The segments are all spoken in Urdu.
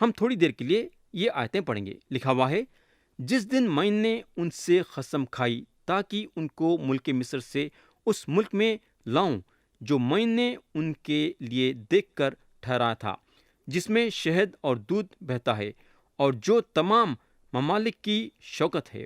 ہم تھوڑی دیر کے لیے یہ آیتیں پڑھیں گے۔ لکھا ہوا ہے، جس دن میں نے ان سے قسم کھائی تاکہ ان کو ملک مصر سے اس ملک میں لاؤں جو میں نے ان کے لیے دیکھ کر ٹھہرایا تھا، جس میں شہد اور دودھ بہتا ہے، اور جو تمام ممالک کی شوکت ہے۔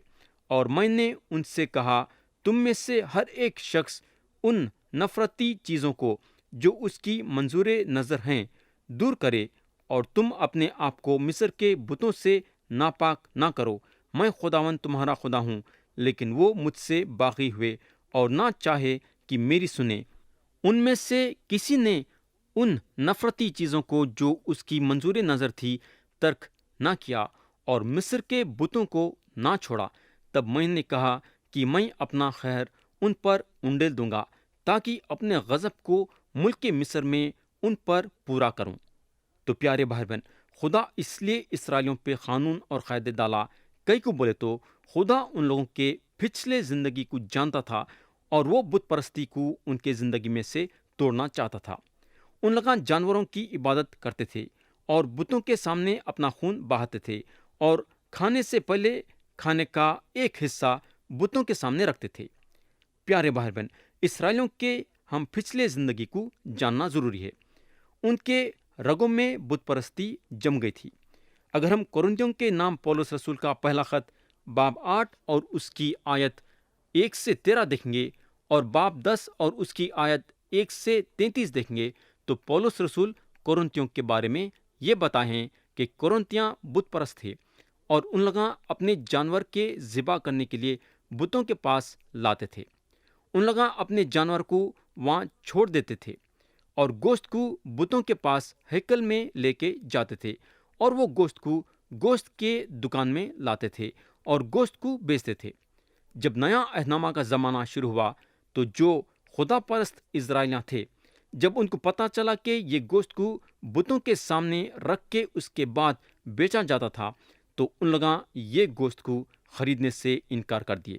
اور میں نے ان سے کہا، تم میں سے ہر ایک شخص ان نفرتی چیزوں کو جو اس کی منظور نظر ہیں دور کرے، اور تم اپنے آپ کو مصر کے بتوں سے ناپاک نہ کرو۔ میں خداوند تمہارا خدا ہوں۔ لیکن وہ مجھ سے باغی ہوئے اور نہ چاہے کہ میری سنیں۔ ان میں سے کسی نے ان نفرتی چیزوں کو جو اس کی منظور نظر تھی ترک نہ کیا اور مصر کے بتوں کو نہ چھوڑا۔ تب میں نے کہا کہ میں اپنا خیر ان پر انڈیل دوں گا تاکہ اپنے غضب کو ملک مصر میں ان پر پورا کروں۔ تو پیارے بھائی بہن، خدا اس لیے اسرائیلیوں پہ قانون اور قاعدے ڈالا۔ کئی کو بولے تو خدا ان لوگوں کے پچھلے زندگی کو جانتا تھا اور وہ بت پرستی کو ان کے زندگی میں سے توڑنا چاہتا تھا۔ ان لوگ جانوروں کی عبادت کرتے تھے اور بتوں کے سامنے اپنا خون بہاتے تھے، اور کھانے سے پہلے کھانے کا ایک حصہ بتوں کے سامنے رکھتے تھے۔ پیارے بھائی بہن، اسرائیلیوں کے ہم پچھلے زندگی کو جاننا ضروری ہے۔ ان کے رگوں میں بت پرستی جم گئی تھی۔ اگر ہم کورنتھیوں کے نام پولس رسول کا پہلا خط باب 8 اور اس کی آیت 1 سے 13 دیکھیں گے، اور باب 10 اور اس کی آیت 1 سے 33 دیکھیں گے، تو پولس رسول کورنتھیوں کے بارے میں یہ بتائیں کہ کورنتھیاں بت پرست تھے، اور ان لوگ اپنے جانور کے ذبح کرنے کے لیے بتوں کے پاس لاتے تھے۔ ان لوگ اپنے جانور کو وہاں چھوڑ دیتے تھے اور گوشت کو بتوں کے پاس ہیکل میں لے کے جاتے تھے، اور وہ گوشت کو گوشت کے دکان میں لاتے تھے اور گوشت کو بیچتے تھے۔ جب نیا عہد نامہ کا زمانہ شروع ہوا تو جو خدا پرست اسرائیلیاں تھے، جب ان کو پتہ چلا کہ یہ گوشت کو بتوں کے سامنے رکھ کے اس کے بعد بیچا جاتا تھا، تو ان لوگاں یہ گوشت کو خریدنے سے انکار کر دیے۔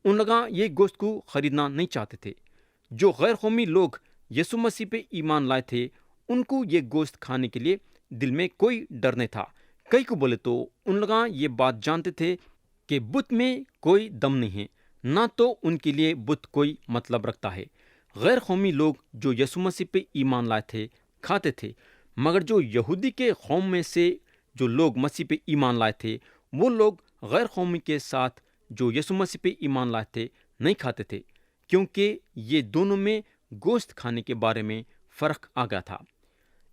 ان لوگاں یہ گوشت کو خریدنا نہیں چاہتے تھے۔ جو غیر قومی لوگ یسوع مسیح پہ ایمان لائے تھے، ان کو یہ گوشت کھانے کے لیے دل میں کوئی ڈر نہیں تھا۔ کئی کو بولے تو ان لوگاں یہ بات جانتے تھے کہ بت میں کوئی دم نہیں ہے، نہ تو ان کے لیے بت کوئی مطلب رکھتا ہے۔ غیر قومی لوگ جو یسوع مسیح پہ ایمان لائے تھے کھاتے تھے، مگر جو یہودی کے قوم میں سے جو لوگ مسیح پہ ایمان لائے تھے، وہ لوگ غیر قومی کے ساتھ جو یسوع مسیح پہ ایمان لائے تھے نہیں کھاتے تھے، کیونکہ یہ دونوں میں گوشت کھانے کے بارے میں فرق آ گیا تھا۔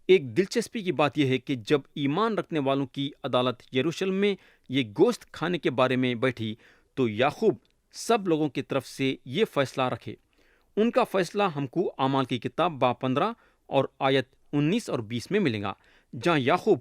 ایک دلچسپی کی بات یہ ہے کہ جب ایمان رکھنے والوں کی عدالت یروشلم میں یہ گوشت کھانے کے بارے میں بیٹھی، تو یعقوب سب لوگوں کی طرف سے یہ فیصلہ رکھے۔ ان کا فیصلہ ہم کو اعمال کی کتاب باب 15 اور آیت 19 اور 20 میں ملے گا، جہاں یعقوب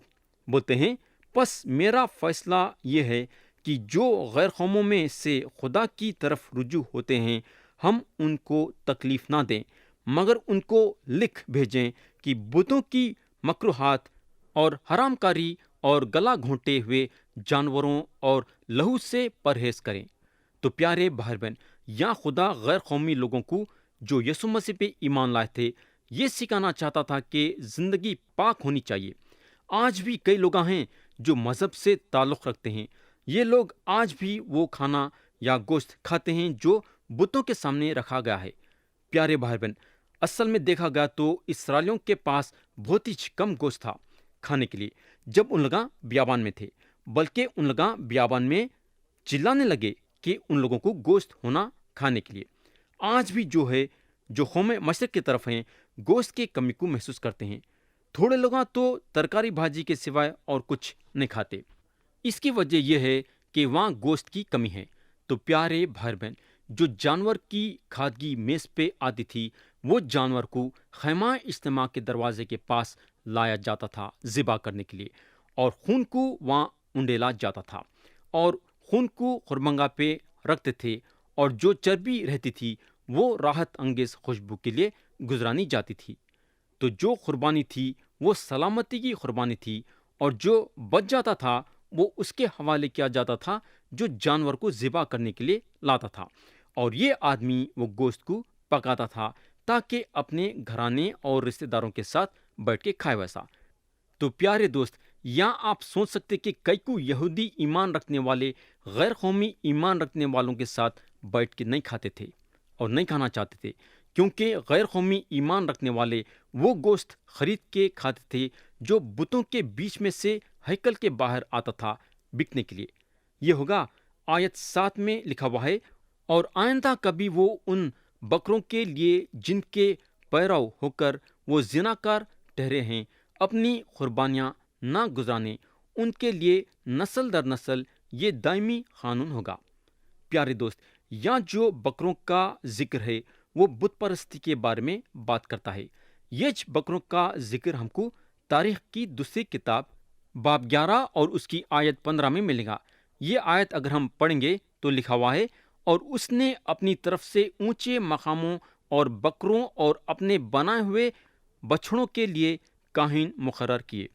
بولتے ہیں، پس میرا فیصلہ یہ ہے کہ جو غیر قوموں میں سے خدا کی طرف رجوع ہوتے ہیں، ہم ان کو تکلیف نہ دیں، مگر ان کو لکھ بھیجیں کہ بتوں کی مکروہات اور حرام کاری اور گلا گھونٹے ہوئے جانوروں اور لہو سے پرہیز کریں۔ تو پیارے بھائی بہن، یا خدا غیر قومی لوگوں کو جو یسوع مسیح پہ ایمان لائے تھے یہ سکھانا چاہتا تھا کہ زندگی پاک ہونی چاہیے۔ آج بھی کئی لوگ ہیں جو مذہب سے تعلق رکھتے ہیں، یہ لوگ آج بھی وہ کھانا یا گوشت کھاتے ہیں جو بتوں کے سامنے رکھا گیا ہے۔ پیارے بھائی بہن، اصل میں دیکھا گیا تو اسرائیلیوں کے پاس بہت ہی کم گوشت تھا کھانے کے لیے جب ان لوگاں بیابان میں تھے، بلکہ ان لوگاں بیابان میں چلانے لگے کہ ان لوگوں کو گوشت ہونا کھانے کے لیے۔ آج بھی جو ہے جو قوم مشرق کی طرف ہیں، گوشت کی کمی کو محسوس کرتے ہیں۔ تھوڑے لوگاں تو ترکاری بھاجی کے سوائے اور کچھ نہیں کھاتے۔ اس کی وجہ یہ ہے کہ وہاں گوشت کی کمی ہے۔ تو پیارے بھائی بہن، جو جانور کی کھادگی میز پہ آتی تھی، وہ جانور کو خیمہ اجتماع کے دروازے کے پاس لایا جاتا تھا ذبح کرنے کے لیے، اور خون کو وہاں انڈیلا جاتا تھا، اور خون کو خرمنگا پہ رکھتے تھے، اور جو چربی رہتی تھی وہ راحت انگیز خوشبو کے لیے گزرانی جاتی تھی۔ تو جو قربانی تھی وہ سلامتی کی قربانی تھی، اور جو بچ جاتا تھا وہ اس کے حوالے کیا جاتا تھا جو جانور کو ذبح کرنے کے لیے لاتا تھا، اور یہ آدمی وہ گوشت کو پکاتا تھا تاکہ اپنے گھرانے اور رشتہ داروں کے ساتھ بیٹھ کے کھائے ویسا۔ تو پیارے دوست، یا آپ سوچ سکتے کہ کئی کو یہودی ایمان رکھنے والے غیر قومی ایمان رکھنے والوں کے ساتھ بیٹھ کے نہیں کھاتے تھے اور نہیں کھانا چاہتے تھے، کیونکہ غیر قومی ایمان رکھنے والے وہ گوشت خرید کے کھاتے تھے جو بتوں کے بیچ میں سے ہیکل کے باہر آتا تھا بکنے کے لیے۔ یہ ہوگا آیت 7 میں لکھا ہوا ہے، اور آئندہ کبھی وہ ان بکروں کے لیے جن کے پیرو ہو کر وہ زناکار ٹھہرے ہیں اپنی قربانیاں نہ گزرانے، ان کے لیے نسل در نسل یہ دائمی قانون ہوگا۔ پیارے دوست، یہاں جو بکروں کا ذکر ہے وہ بت پرستی کے بارے میں بات کرتا ہے۔ یہ بکروں کا ذکر ہم کو تاریخ کی دوسری کتاب باب 11 اور اس کی آیت 15 میں ملے گا۔ یہ آیت اگر ہم پڑھیں گے تو لکھا ہوا ہے، اور اس نے اپنی طرف سے اونچے مقاموں اور بکروں اور اپنے بنائے ہوئے بچھڑوں کے لیے کاہن مقرر کیے۔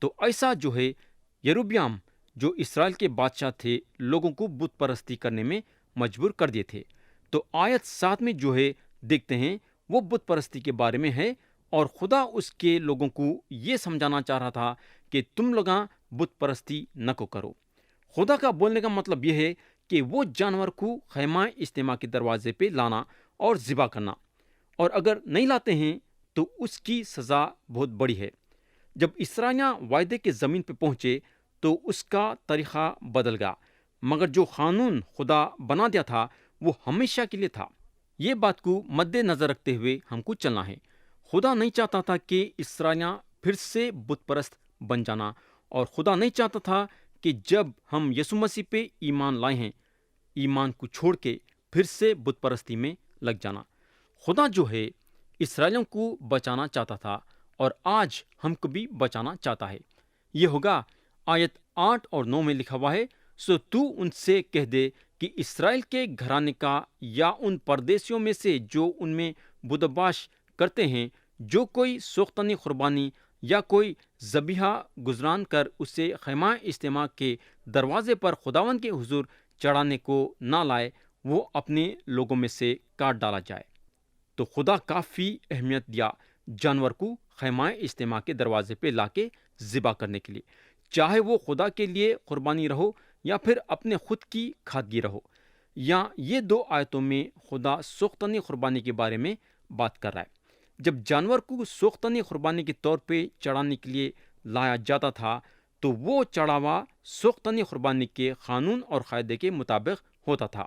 تو ایسا جو ہے یروبیام جو اسرائیل کے بادشاہ تھے لوگوں کو بت پرستی کرنے میں مجبور کر دیے تھے۔ تو آیت 7 میں جو ہے دیکھتے ہیں وہ بت پرستی کے بارے میں ہے، اور خدا اس کے لوگوں کو یہ سمجھانا چاہ رہا تھا کہ تم لوگاں بت پرستی نہ کو کرو۔ خدا کا بولنے کا مطلب یہ ہے کہ وہ جانور کو خیمہ اجتماع کے دروازے پہ لانا اور ذبح کرنا، اور اگر نہیں لاتے ہیں تو اس کی سزا بہت بڑی ہے۔ جب اسرائیلیاں وعدے کے زمین پہ پہنچے تو اس کا طریقہ بدل گیا، مگر جو قانون خدا بنا دیا تھا وہ ہمیشہ کے لیے تھا۔ یہ بات کو مد نظر رکھتے ہوئے ہم کو چلنا ہے۔ خدا نہیں چاہتا تھا کہ اسرائیلیاں پھر سے بت پرست بن جانا، اور خدا نہیں چاہتا تھا کہ جب ہم یسوع مسیح پہ ایمان لائے ہیں، ایمان کو چھوڑ کے پھر سے بت پرستی میں لگ جانا۔ خدا جو ہے اسرائیلیوں کو بچانا چاہتا تھا، اور آج ہم کو بھی بچانا چاہتا ہے۔ یہ ہوگا آیت 8 اور 9 میں لکھا ہوا ہے، سو تو ان سے کہہ دے کہ اسرائیل کے گھرانے کا یا ان پردیسیوں میں سے جو ان میں بدباش کرتے ہیں، جو کوئی سوختنی قربانی یا کوئی ذبیحہ گزران کر اسے خیمہ اجتماع کے دروازے پر خداوند کے حضور چڑھانے کو نہ لائے، وہ اپنے لوگوں میں سے کاٹ ڈالا جائے۔ تو خدا کافی اہمیت دیا جانور کو خیمہ اجتماع کے دروازے پہ لا کے ذبح کرنے کے لیے، چاہے وہ خدا کے لیے قربانی رہو یا پھر اپنے خود کی کھادگی رہو۔ یا یہ دو آیتوں میں خدا سوختنی قربانی کے بارے میں بات کر رہا ہے۔ جب جانور کو سوختنی قربانی کے طور پہ چڑھانے کے لیے لایا جاتا تھا تو وہ چڑھاوا سوختنی قربانی کے قانون اور قاعدے کے مطابق ہوتا تھا۔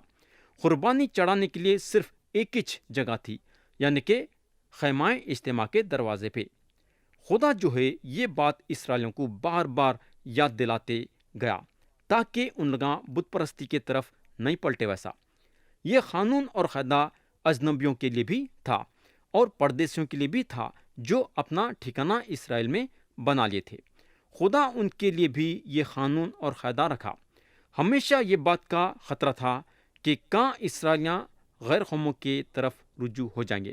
قربانی چڑھانے کے لیے صرف ایک ہی جگہ تھی، یعنی کہ خیمہ اجتماع کے دروازے پہ۔ خدا جو ہے یہ بات اسرائیلیوں کو بار بار یاد دلاتے گیا تاکہ ان لوگاں بت پرستی کے طرف نہیں پلٹے۔ ویسا یہ قانون اور قاعدہ اجنبیوں کے لیے بھی تھا اور پردیسیوں کے لیے بھی تھا جو اپنا ٹھکانہ اسرائیل میں بنا لیے تھے۔ خدا ان کے لیے بھی یہ قانون اور قاعدہ رکھا۔ ہمیشہ یہ بات کا خطرہ تھا کہ کہاں اسرائیلیاں غیر قوموں کے طرف رجوع ہو جائیں گے۔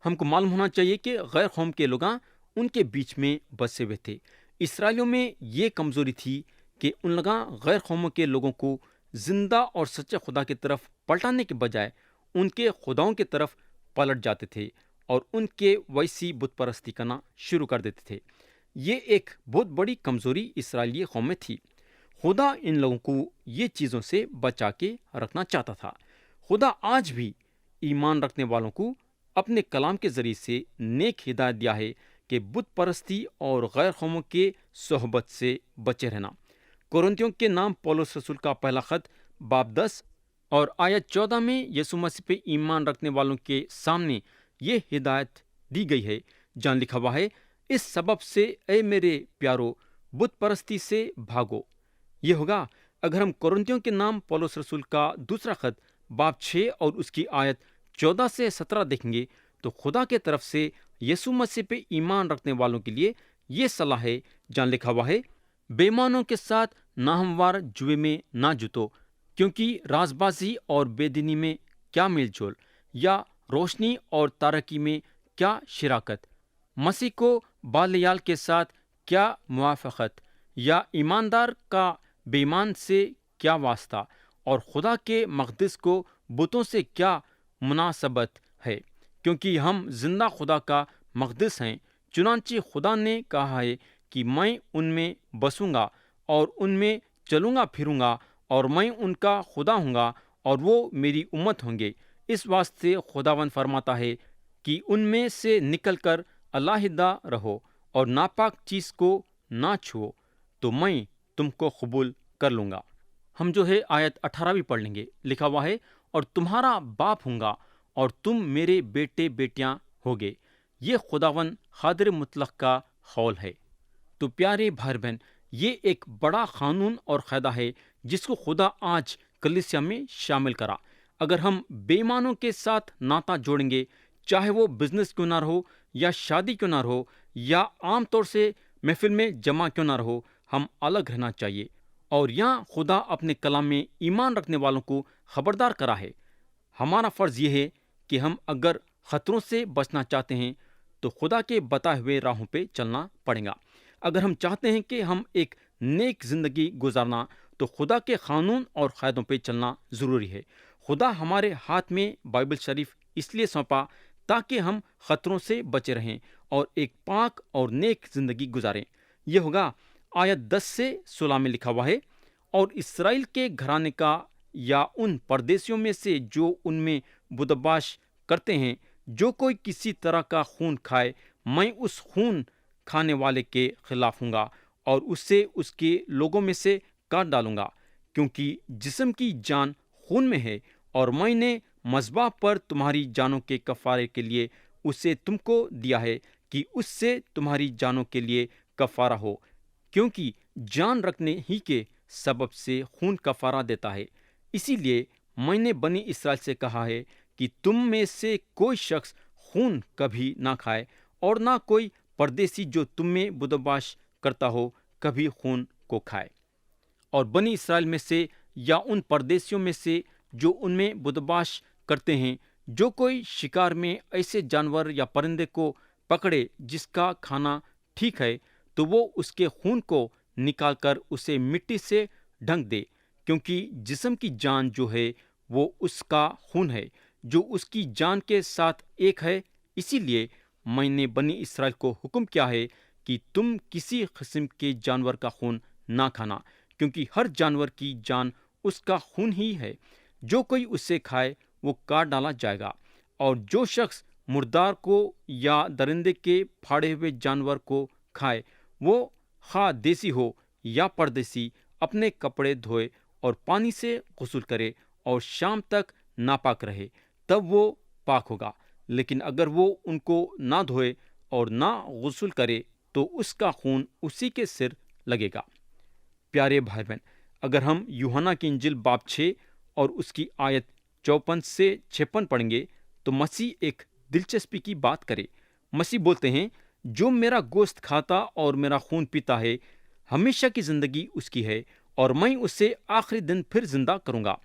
ہم کو معلوم ہونا چاہیے کہ غیر قوم کے لوگاں ان کے بیچ میں بسے ہوئے تھے۔ اسرائیلیوں میں یہ کمزوری تھی کہ ان لوگاں غیر قوموں کے لوگوں کو زندہ اور سچے خدا کی طرف پلٹانے کے بجائے ان کے خداؤں کی طرف پلٹ جاتے تھے اور ان کے ویسی بت پرستی کرنا شروع کر دیتے تھے۔ یہ ایک بہت بڑی کمزوری اسرائیلی قوم میں تھی۔ خدا ان لوگوں کو یہ چیزوں سے بچا کے رکھنا چاہتا تھا۔ خدا آج بھی ایمان رکھنے والوں کو اپنے کلام کے ذریعے سے نیک ہدایت دیا ہے کہ بت پرستی اور غیر قوموں کے صحبت سے بچے رہنا۔ کورنتھیوں کے نام پولس رسول کا پہلا خط باب 10 اور آیت 14 میں یسوع مسیح پہ ایمان رکھنے والوں کے سامنے یہ ہدایت دی گئی ہے، جہاں لکھا ہوا ہے، اس سبب سے اے میرے پیارو بت پرستی سے بھاگو۔ یہ ہوگا اگر ہم کورنتھیوں کے نام پولس رسول کا دوسرا خط باب 6 اور اس کی آیت 14 سے 17 دیکھیں گے تو خدا کے طرف سے یسوع مسیح پہ ایمان رکھنے والوں کے لیے یہ صلاح ہے، جہاں لکھا ہوا ہے، بے ایمانوں کے ساتھ ناہموار جوئے میں نہ جتو، کیونکہ راز بازی اور بے دینی میں کیا میل جول، یا روشنی اور تاریکی میں کیا شراکت، مسیح کو بالیال کے ساتھ کیا موافقت، یا ایماندار کا بے ایمان سے کیا واسطہ، اور خدا کے مقدس کو بتوں سے کیا مناسبت ہے، کیونکہ ہم زندہ خدا کا مقدس ہیں۔ چنانچہ خدا نے کہا ہے کہ میں ان میں بسوں گا اور ان میں چلوں گا پھروں گا، اور میں ان کا خدا ہوں گا اور وہ میری امت ہوں گے۔ اس واسطے خداوند فرماتا ہے کہ ان میں سے نکل کر علیحدہ رہو اور ناپاک چیز کو نہ چھوؤ، تو میں تم کو قبول کر لوں گا۔ ہم جو ہے آیت 18 بھی پڑھ لیں گے۔ لکھا ہوا ہے، اور تمہارا باپ ہوں گا اور تم میرے بیٹے بیٹیاں ہوگے۔ یہ خداوند قادر مطلق کا قول ہے۔ تو پیارے بھائی بہن، یہ ایک بڑا قانون اور قاعدہ ہے جس کو خدا آج کلیسیا میں شامل کرا۔ اگر ہم بے ایمانوں کے ساتھ ناطہ جوڑیں گے، چاہے وہ بزنس کیوں نہ رہو، یا شادی کیوں نہ رہو، یا عام طور سے محفل میں جمع کیوں نہ رہو، ہم الگ رہنا چاہیے۔ اور یہاں خدا اپنے کلام میں ایمان رکھنے والوں کو خبردار کرا ہے۔ ہمارا فرض یہ ہے کہ ہم اگر خطروں سے بچنا چاہتے ہیں تو خدا کے بتائے ہوئے راہوں پہ چلنا پڑے گا۔ اگر ہم چاہتے ہیں کہ ہم ایک نیک زندگی گزارنا تو خدا کے قانون اور قاعدوں پہ چلنا ضروری ہے۔ خدا ہمارے ہاتھ میں بائبل شریف اس لیے سونپا تاکہ ہم خطروں سے بچے رہیں اور ایک پاک اور نیک زندگی گزاریں۔ یہ ہوگا آیت 10 سے 16 میں لکھا ہوا ہے، اور اسرائیل کے گھرانے کا یا ان پردیسیوں میں سے جو ان میں بدباش کرتے ہیں، جو کوئی کسی طرح کا خون کھائے، میں اس خون کھانے والے کے خلاف ہوں گا اور اسے اس کے لوگوں میں سے کاٹ ڈالوں گا، کیونکہ جسم کی جان خون میں ہے، اور میں نے مذبح پر تمہاری جانوں کے کفارے کے لیے اسے تم کو دیا ہے کہ اس سے تمہاری جانوں کے لیے کفارہ ہو، کیونکہ جان رکھنے ہی کے سبب سے خون کفارہ دیتا ہے۔ اسی لیے میں نے بنی اسرائیل سے کہا ہے کہ تم میں سے کوئی شخص خون کبھی نہ کھائے، اور نہ کوئی پردیسی جو تم میں بدباش کرتا ہو کبھی خون کو کھائے۔ اور بنی اسرائیل میں سے یا ان پردیسیوں میں سے جو ان میں بدباش کرتے ہیں، جو کوئی شکار میں ایسے جانور یا پرندے کو پکڑے جس کا کھانا ٹھیک ہے، تو وہ اس کے خون کو نکال کر اسے مٹی سے ڈھانک دے، کیونکہ جسم کی جان جو ہے وہ اس کا خون ہے جو اس کی جان کے ساتھ ایک ہے۔ اسی لیے میں نے بنی اسرائیل کو حکم کیا ہے کہ تم کسی قسم کے جانور کا خون نہ کھانا، کیونکہ ہر جانور کی جان اس کا خون ہی ہے۔ جو کوئی اسے کھائے وہ کاٹ ڈالا جائے گا۔ اور جو شخص مردار کو یا درندے کے پھاڑے ہوئے جانور کو کھائے، وہ خواہ دیسی ہو یا پردیسی، اپنے کپڑے دھوئے اور پانی سے غسل کرے اور شام تک ناپاک رہے، تب وہ پاک ہوگا۔ لیکن اگر وہ ان کو نہ دھوئے اور نہ غسل کرے تو اس کا خون اسی کے سر لگے گا۔ پیارے بھائی بہن، اگر ہم یوحنا کی انجیل باب 6 اور اس کی آیت 54 سے 56 پڑھیں گے تو مسیح ایک دلچسپی کی بات کرے۔ مسیح بولتے ہیں، جو میرا گوشت کھاتا اور میرا خون پیتا ہے، ہمیشہ کی زندگی اس کی ہے، اور میں اسے آخری دن پھر زندہ کروں گا،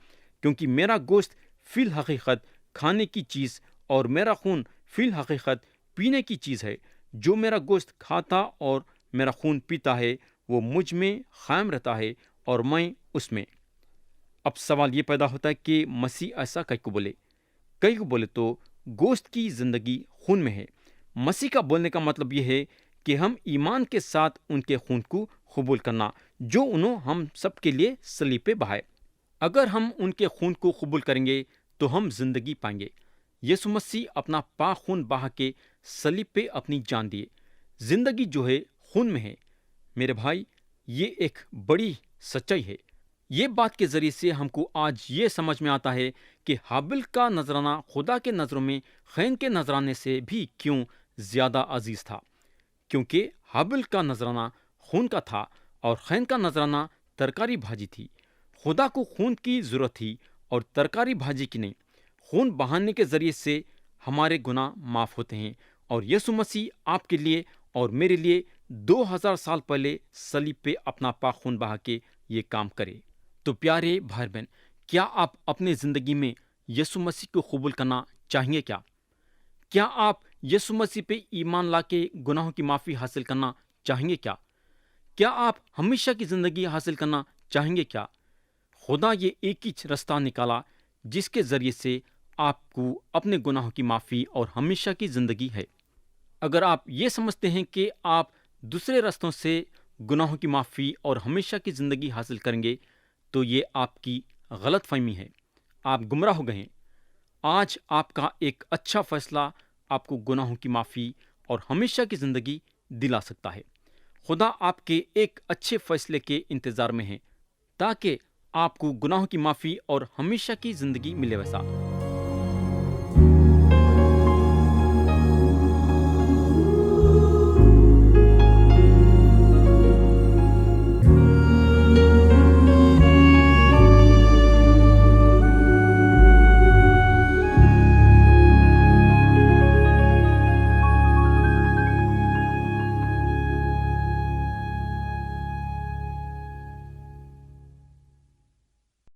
کیونکہ میرا گوشت فی الحقیقت کھانے کی چیز اور میرا خون فی الحقیقت پینے کی چیز ہے۔ جو میرا گوشت کھاتا اور میرا خون پیتا ہے وہ مجھ میں قائم رہتا ہے اور میں اس میں۔ اب سوال یہ پیدا ہوتا ہے کہ مسیح ایسا کئی کو بولے؟ کئی کو بولے تو گوشت کی زندگی خون میں ہے۔ مسیح کا بولنے کا مطلب یہ ہے کہ ہم ایمان کے ساتھ ان کے خون کو قبول کرنا جو انہوں ہم سب کے لیے صلیب پہ بہائے۔ اگر ہم ان کے خون کو قبول کریں گے تو ہم زندگی پائیں گے۔ یسوع مسیح اپنا پاک خون بہا کے صلیب پہ اپنی جان دیے۔ زندگی جو ہے خون میں ہے۔ میرے بھائی، یہ ایک بڑی سچائی ہے۔ یہ بات کے ذریعے سے ہم کو آج یہ سمجھ میں آتا ہے کہ ہابیل کا نذرانہ خدا کے نظروں میں قاین کے نذرانے سے بھی کیوں زیادہ عزیز تھا، کیونکہ ہابیل کا نذرانہ خون کا تھا اور قاین کا نذرانہ ترکاری بھاجی تھی۔ خدا کو خون کی ضرورت تھی اور ترکاری بھاجی کی نہیں۔ خون بہانے کے ذریعے سے ہمارے گناہ معاف ہوتے ہیں، اور یسوع مسیح آپ کے لیے اور میرے لیے 2000 سال پہلے صلیب پہ اپنا پاک خون بہا کے یہ کام کرے۔ تو پیارے بھائی بہن، کیا آپ اپنے زندگی میں یسوع مسیح کو قبول کرنا چاہیں گے؟ کیا آپ یسوع مسیح پہ ایمان لا کے گناہوں کی معافی حاصل کرنا چاہیں گے؟ کیا آپ ہمیشہ کی زندگی حاصل کرنا چاہیں گے؟ خدا یہ ایک ہی رستہ نکالا جس کے ذریعے سے آپ کو اپنے گناہوں کی معافی اور ہمیشہ کی زندگی ہے۔ اگر آپ یہ سمجھتے ہیں کہ آپ دوسرے رستوں سے گناہوں کی معافی اور ہمیشہ کی زندگی حاصل کریں گے تو یہ آپ کی غلط فہمی ہے، آپ گمراہ ہو گئے ہیں۔ آج آپ کا ایک اچھا فیصلہ آپ کو گناہوں کی معافی اور ہمیشہ کی زندگی دلا سکتا ہے۔ خدا آپ کے ایک اچھے فیصلے کے انتظار میں ہے تاکہ آپ کو گناہوں کی معافی اور ہمیشہ کی زندگی ملے ویسا۔